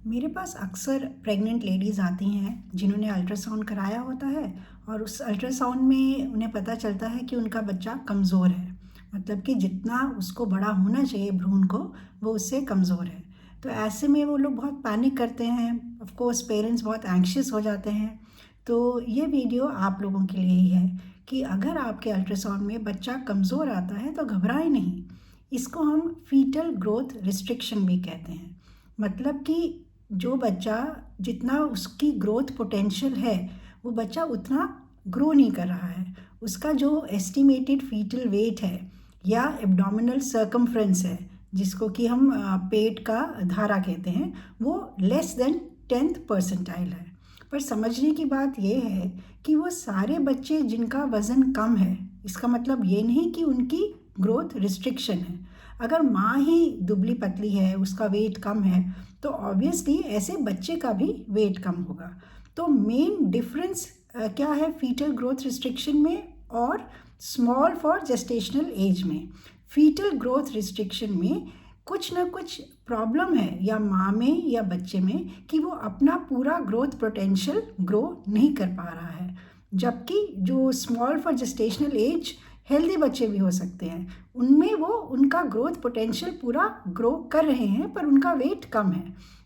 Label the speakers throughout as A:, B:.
A: मेरे पास अक्सर pregnant ladies आती हैं जिन्होंने अल्ट्रासाउंड कराया होता है और उस अल्ट्रासाउंड में उन्हें पता चलता है कि उनका बच्चा कमज़ोर है। मतलब कि जितना उसको बड़ा होना चाहिए भ्रूण को, वो उससे कमज़ोर है। तो ऐसे में वो लोग बहुत पैनिक करते हैं। ऑफ कोर्स पेरेंट्स बहुत एंग्शियस हो जाते हैं। तो ये वीडियो आप लोगों के लिए ही है कि अगर आपके अल्ट्रासाउंड में बच्चा कमज़ोर आता है तो घबराएं नहीं। इसको हम फीटल ग्रोथ रिस्ट्रिक्शन भी कहते हैं। मतलब कि जो बच्चा जितना उसकी ग्रोथ पोटेंशियल है, वो बच्चा उतना ग्रो नहीं कर रहा है। उसका जो एस्टिमेटेड फीटल वेट है या एब्डोमिनल सर्कमफ्रेंस है, जिसको कि हम पेट का धारा कहते हैं, वो लेस देन 10th परसेंटाइल है। पर समझने की बात यह है कि वो सारे बच्चे जिनका वज़न कम है, इसका मतलब ये नहीं कि उनकी ग्रोथ रिस्ट्रिक्शन है। अगर माँ ही दुबली पतली है, उसका वेट कम है, तो ऑब्वियसली ऐसे बच्चे का भी वेट कम होगा। तो मेन डिफरेंस क्या है फीटल ग्रोथ रिस्ट्रिक्शन में और स्मॉल फॉर जेस्टेशनल एज में? फीटल ग्रोथ रिस्ट्रिक्शन में कुछ ना कुछ प्रॉब्लम है या माँ में या बच्चे में कि वो अपना पूरा ग्रोथ पोटेंशियल ग्रो नहीं कर पा रहा है। जबकि जो small for gestational age healthy बच्चे भी हो सकते हैं, उनमें वो उनका ग्रोथ पोटेंशियल पूरा ग्रो कर रहे हैं, पर उनका वेट कम है।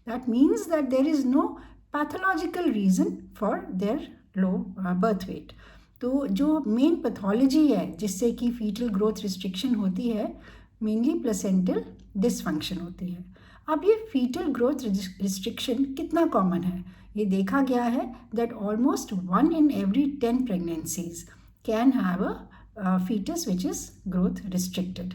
A: That means that there is no pathological reason for their low birth weight. तो जो मेन पैथोलॉजी है जिससे कि फीटल ग्रोथ रिस्ट्रिक्शन होती है, मेनली प्लेसेंटल डिसफंक्शन होती है। अब ये फीटल ग्रोथ रिस्ट्रिक्शन कितना कॉमन है? ये देखा गया है that almost 1 in every 10 pregnancies can have a fetus which is growth restricted।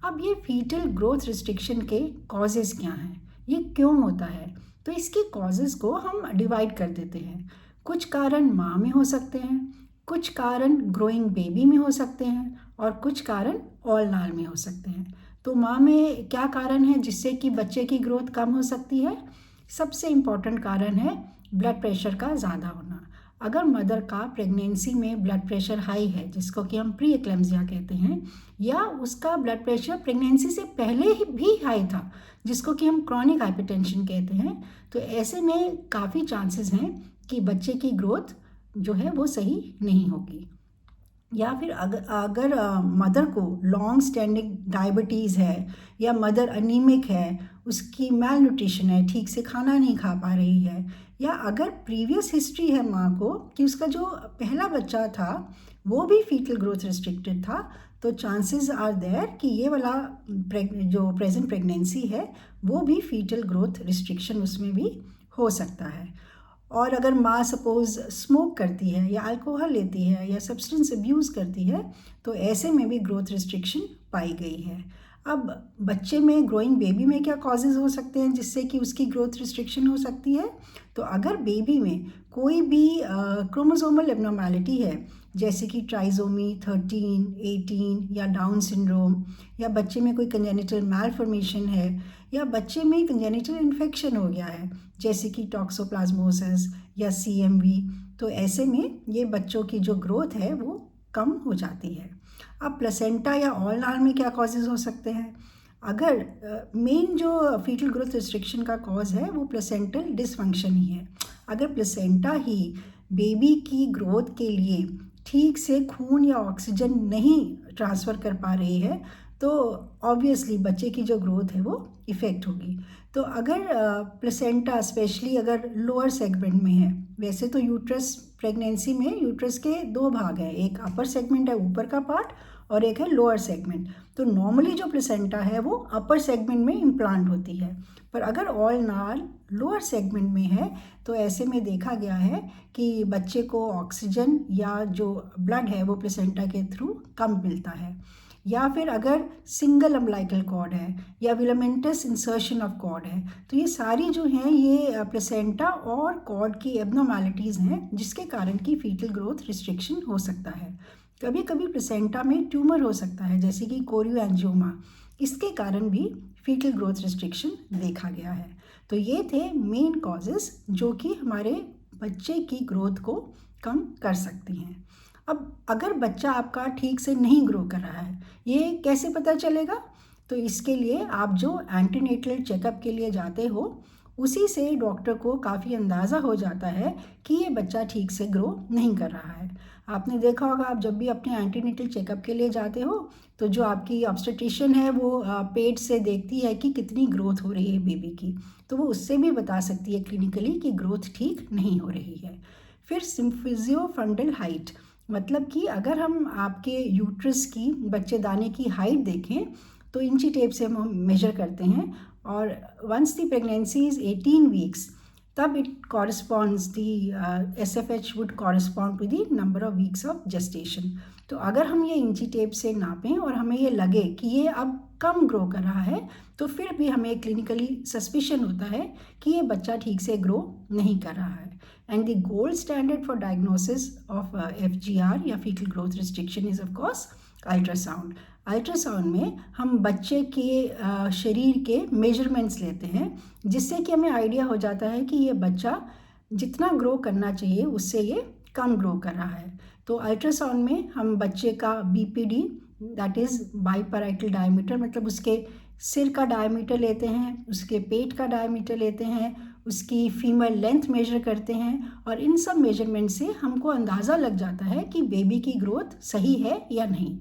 A: अब ये फीटल ग्रोथ रिस्ट्रिक्शन के कॉजेज़ क्या हैं, ये क्यों होता है? तो इसके कॉजेज़ को हम डिवाइड कर देते हैं। कुछ कारण माँ में हो सकते हैं, कुछ कारण ग्रोइंग बेबी में हो सकते हैं और कुछ कारण ऑलनार में हो सकते हैं। तो माँ में क्या कारण है जिससे कि बच्चे की ग्रोथ कम हो सकती है? सबसे इम्पॉर्टेंट कारण है ब्लड प्रेशर का ज़्यादा होना। अगर मदर का प्रेगनेंसी में ब्लड प्रेशर हाई है, जिसको कि हम प्री एक्लेम्सिया कहते हैं, या उसका ब्लड प्रेशर प्रेगनेंसी से पहले ही भी हाई था, जिसको कि हम क्रॉनिक हाइपरटेंशन कहते हैं, तो ऐसे में काफ़ी चांसेस हैं कि बच्चे की ग्रोथ जो है वो सही नहीं होगी। या फिर अगर मदर को लॉन्ग स्टैंडिंग डायबिटीज़ है या मदर अनीमिक है, उसकी मैल न्यूट्रिशन है, ठीक से खाना नहीं खा पा रही है, या अगर प्रीवियस हिस्ट्री है माँ को कि उसका जो पहला बच्चा था वो भी फीटल ग्रोथ रिस्ट्रिक्टेड था, तो चांसेस आर देयर कि ये वाला जो प्रेजेंट प्रेगनेंसी है वो भी फीटल ग्रोथ रिस्ट्रिक्शन उसमें भी हो सकता है। और अगर माँ सपोज़ स्मोक करती है या अल्कोहल लेती है या सब्सटेंस अब्यूज़ करती है, तो ऐसे में भी ग्रोथ रिस्ट्रिक्शन पाई गई है। अब बच्चे में, ग्रोइंग बेबी में क्या कॉजेज़ हो सकते हैं जिससे कि उसकी ग्रोथ रिस्ट्रिक्शन हो सकती है? तो अगर बेबी में कोई भी क्रोमोसोमल एब्नॉर्मेलिटी है, जैसे कि ट्राइसोमी 13, 18 या डाउन सिंड्रोम, या बच्चे में कोई कंजेनिटल मैलफॉर्मेशन है, या बच्चे में कंजेनिटल इन्फेक्शन हो गया है जैसे कि टॉक्सोप्लाज्मोसिस या CMV, तो ऐसे में ये बच्चों की जो ग्रोथ है वो कम हो जाती है। अब प्लेसेंटा या ऑलनार में क्या कॉजेज़ हो सकते हैं? अगर मेन जो फीटल ग्रोथ रिस्ट्रिक्शन का कॉज है वो प्लेसेंटल डिसफंक्शन ही है। अगर प्लेसेंटा ही बेबी की ग्रोथ के लिए ठीक से खून या ऑक्सीजन नहीं ट्रांसफ़र कर पा रही है, तो ऑब्वियसली बच्चे की जो ग्रोथ है वो इफ़ेक्ट होगी। तो अगर प्लेसेंटा स्पेशली अगर लोअर सेगमेंट में है, वैसे तो यूट्रस प्रेगनेंसी में यूट्रस के दो भाग हैं, एक अपर सेगमेंट है ऊपर का पार्ट और एक है लोअर सेगमेंट। तो नॉर्मली जो प्लेसेंटा है वो अपर सेगमेंट में इम्प्लांट होती है, पर अगर ऑलनार लोअर सेगमेंट में है तो ऐसे में देखा गया है कि बच्चे को ऑक्सीजन या जो ब्लड है वो प्लेसेंटा के थ्रू कम मिलता है। या फिर अगर सिंगल अम्बिलिकल कॉर्ड है या विलामेंटस इंसर्शन ऑफ कॉर्ड है, तो ये सारी जो हैं ये प्लेसेंटा और कॉर्ड की एब्नॉर्मेलिटीज़ हैं जिसके कारण की फीटल ग्रोथ रिस्ट्रिक्शन हो सकता है। कभी कभी प्लेसेंटा में ट्यूमर हो सकता है जैसे कि कोरियोएंजियोमा, इसके कारण भी फीटल ग्रोथ रिस्ट्रिक्शन देखा गया है। तो ये थे मेन कॉजेज़ जो कि हमारे बच्चे की ग्रोथ को कम कर सकती हैं। अब अगर बच्चा आपका ठीक से नहीं ग्रो कर रहा है, ये कैसे पता चलेगा? तो इसके लिए आप जो एंटीनेटल चेकअप के लिए जाते हो, उसी से डॉक्टर को काफ़ी अंदाज़ा हो जाता है कि ये बच्चा ठीक से ग्रो नहीं कर रहा है। आपने देखा होगा, आप जब भी अपने एंटीनेटल चेकअप के लिए जाते हो तो जो आपकी ऑब्स्टेट्रिशियन है वो पेट से देखती है कि कितनी ग्रोथ हो रही है बेबी की, तो वो उससे भी बता सकती है क्लिनिकली कि ग्रोथ ठीक नहीं हो रही है। फिर सिम्फिजियोफंडल हाइट, मतलब कि अगर हम आपके यूट्रस की बच्चेदाने की हाइट देखें तो इंची टेप से हम मेजर करते हैं, और once the pregnancy is 18 weeks तब it corresponds the SFH would correspond to the number of weeks of gestation. तो अगर हम ये इंची टेप से नापें और हमें ये लगे कि ये अब कम ग्रो कर रहा है, तो फिर भी हमें क्लिनिकली सस्पिशन होता है कि ये बच्चा ठीक से ग्रो नहीं कर रहा है। And the gold standard for diagnosis of FGR या fetal growth restriction is of course ultrasound. Ultrasound में हम बच्चे के शरीर के मेजरमेंट्स लेते हैं, जिससे कि हमें आइडिया हो जाता है कि ये बच्चा जितना ग्रो करना चाहिए उससे ये कम ग्रो कर रहा है। तो अल्ट्रासाउंड में हम बच्चे का BPD, दैट इज़ बाईपैराइटल डायमीटर, मतलब उसके सिर का डायमीटर लेते हैं, उसके पेट का डायमीटर लेते हैं, उसकी फीमर लेंथ मेजर करते हैं, और इन सब मेजरमेंट से हमको अंदाज़ा लग जाता है कि बेबी की ग्रोथ सही है या नहीं।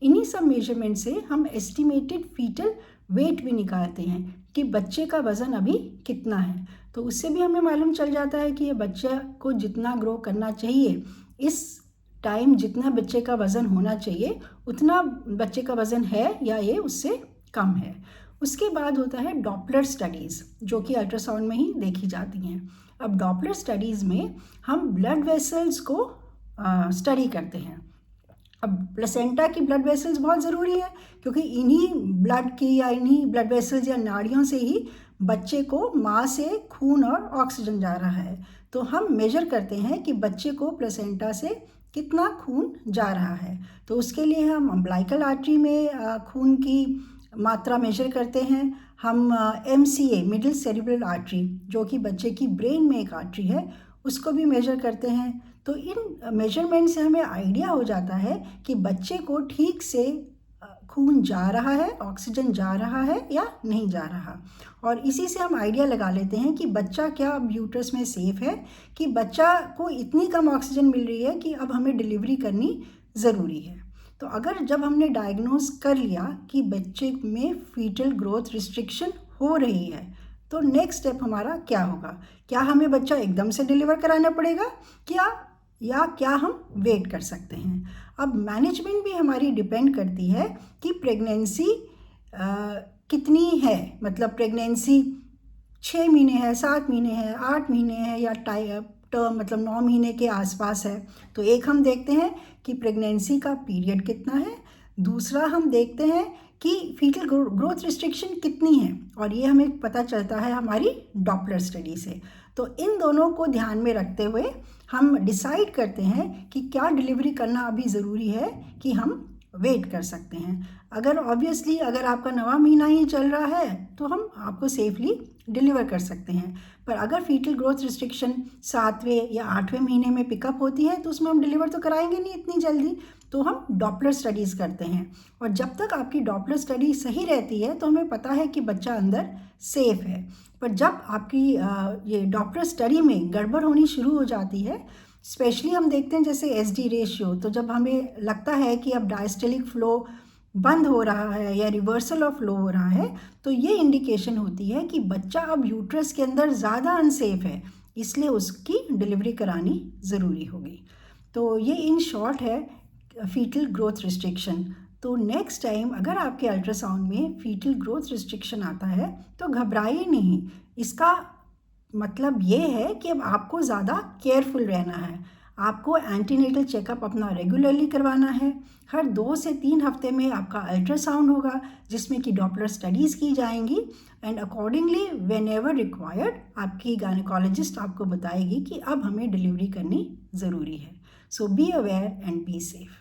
A: इन्हीं सब मेजरमेंट से हम एस्टिमेटेड फीटल वेट भी निकालते हैं कि बच्चे का वज़न अभी कितना है। तो उससे भी हमें मालूम चल जाता है कि ये बच्चे को जितना ग्रो करना चाहिए, इस टाइम जितना बच्चे का वज़न होना चाहिए उतना बच्चे का वज़न है या ये उससे कम है। उसके बाद होता है डॉपलर स्टडीज़, जो कि अल्ट्रासाउंड में ही देखी जाती हैं। अब डॉपलर स्टडीज़ में हम ब्लड वेसल्स को स्टडी करते हैं। अब प्लेसेंटा की ब्लड वेसल्स बहुत ज़रूरी है, क्योंकि इन्हीं ब्लड की या इन्हीं ब्लड वेसल्स या नाड़ियों से ही बच्चे को माँ से खून और ऑक्सीजन जा रहा है। तो हम मेजर करते हैं कि बच्चे को प्लेसेंटा से कितना खून जा रहा है। तो उसके लिए हम अम्बिलिकल आर्टरी में खून की मात्रा मेजर करते हैं। हम MCA मिडिल सेरिब्रल आर्टरी, जो कि बच्चे की ब्रेन में एक आर्टरी है, उसको भी मेजर करते हैं। तो इन मेजरमेंट से हमें आइडिया हो जाता है कि बच्चे को ठीक से खून जा रहा है, ऑक्सीजन जा रहा है या नहीं जा रहा, और इसी से हम आइडिया लगा लेते हैं कि बच्चा क्या अब यूट्रस में सेफ़ है, कि बच्चा को इतनी कम ऑक्सीजन मिल रही है कि अब हमें डिलीवरी करनी ज़रूरी है। तो अगर जब हमने डायग्नोज कर लिया कि बच्चे में फीटल ग्रोथ रिस्ट्रिक्शन हो रही है, तो नेक्स्ट स्टेप हमारा क्या होगा? क्या हमें बच्चा एकदम से डिलीवर कराना पड़ेगा क्या हम वेट कर सकते हैं? अब मैनेजमेंट भी हमारी डिपेंड करती है कि प्रेगनेंसी कितनी है, मतलब प्रेगनेंसी 6 महीने है, 7 महीने है, 8 महीने है, या टर्म मतलब 9 महीने के आसपास है। तो एक हम देखते हैं कि प्रेगनेंसी का पीरियड कितना है, दूसरा हम देखते हैं कि फीटल ग्रोथ रिस्ट्रिक्शन कितनी है, और ये हमें पता चलता है हमारी डॉपलर स्टडी से। तो इन दोनों को ध्यान में रखते हुए हम डिसाइड करते हैं कि क्या डिलीवरी करना अभी ज़रूरी है कि हम वेट कर सकते हैं। अगर ऑब्वियसली अगर आपका 9वां महीना ही चल रहा है तो हम आपको सेफली डिलीवर कर सकते हैं, पर अगर फीटल ग्रोथ रिस्ट्रिक्शन 7वें या 8वें महीने में पिकअप होती है तो उसमें हम डिलीवर तो कराएंगे नहीं इतनी जल्दी, तो हम डॉपलर स्टडीज़ करते हैं। और जब तक आपकी डॉपलर स्टडी सही रहती है तो हमें पता है कि बच्चा अंदर सेफ़ है। पर जब आपकी ये डॉपलर स्टडी में गड़बड़ होनी शुरू हो जाती है, स्पेशली हम देखते हैं जैसे SD रेशियो, तो जब हमें लगता है कि अब डायस्टेलिक फ़्लो बंद हो रहा है या रिवर्सल ऑफ फ्लो हो रहा है, तो ये इंडिकेशन होती है कि बच्चा अब यूट्रस के अंदर ज़्यादा अनसेफ है, इसलिए उसकी डिलीवरी करानी ज़रूरी होगी। तो ये इन शॉर्ट है फीटल ग्रोथ रिस्ट्रिक्शन। तो नेक्स्ट टाइम अगर आपके अल्ट्रासाउंड में फीटल ग्रोथ रिस्ट्रिक्शन आता है तो घबराइए नहीं। इसका मतलब ये है कि अब आपको ज़्यादा केयरफुल रहना है। आपको एंटीनेटल चेकअप अपना रेगुलरली करवाना है। हर 2 से 3 हफ्ते में आपका अल्ट्रासाउंड होगा जिसमें कि डॉपलर स्टडीज़ की जाएंगी, and accordingly whenever required आपकी गायनेकोलॉजिस्ट आपको बताएगी कि अब हमें डिलीवरी करनी ज़रूरी है। So be aware and be safe.